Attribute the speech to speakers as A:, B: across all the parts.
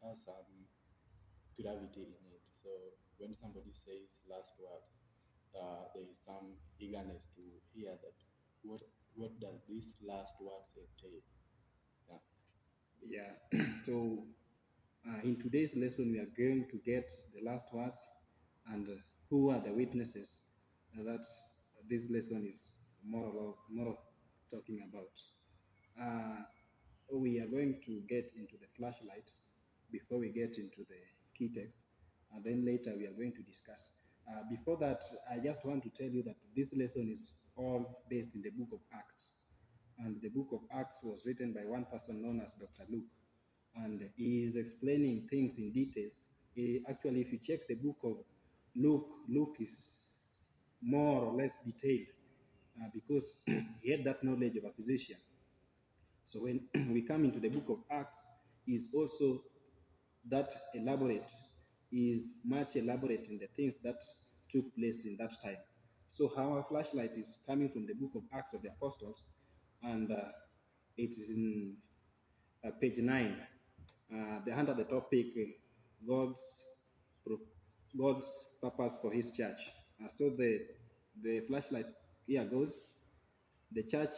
A: has some gravity in it. So when somebody says last words, there is some eagerness to hear that. What what does this last words entail? Yeah.
B: Yeah. So, in today's lesson, we are going to get the last words and who are the witnesses that this lesson is more talking about. Uh, we are going to get into the flashlight before we get into the key text, and then later we are going to discuss. Before that, I just want to tell you that this lesson is all based in the book of Acts. And the book of Acts was written by one person known as Dr. Luke. And he is explaining things in details. Actually, if you check the book of Luke, Luke is more or less detailed because he had that knowledge of a physician. So when we come into the book of Acts, is also that elaborate, is much elaborate in the things that took place in that time. So our flashlight is coming from the book of Acts of the Apostles, and it is in page 9. The under the topic God's God's purpose for His church. So the flashlight here goes. The church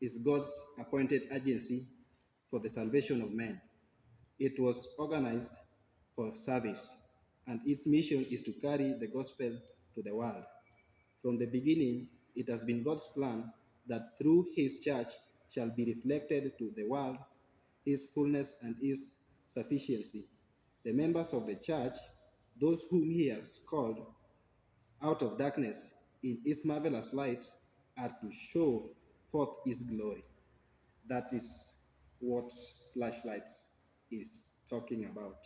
B: is God's appointed agency for the salvation of men. It was organized for service, and its mission is to carry the gospel to the world. From the beginning, it has been God's plan that through His church shall be reflected to the world His fullness and His sufficiency. The members of the church, those whom He has called out of darkness in His marvelous light, are to show forth His glory. That is what flashlight is talking about.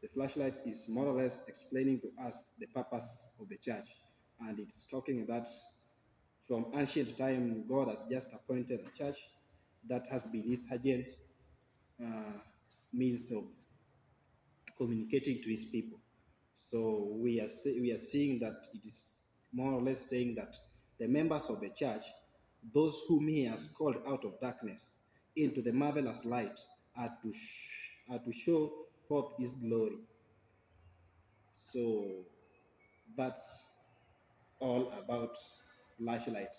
B: The flashlight is more or less explaining to us the purpose of the church, and it's talking that from ancient time, God has just appointed a church that has been His agent uh, means of communicating to His people. So we are seeing that it is more or less saying that the members of the church, those whom He has called out of darkness into the marvelous light, are to show forth His glory. So that's all about flashlight.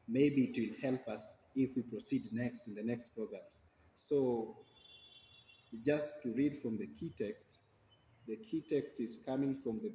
B: Maybe it will help us if we proceed next in the next programs. So just to read from the key text is coming from the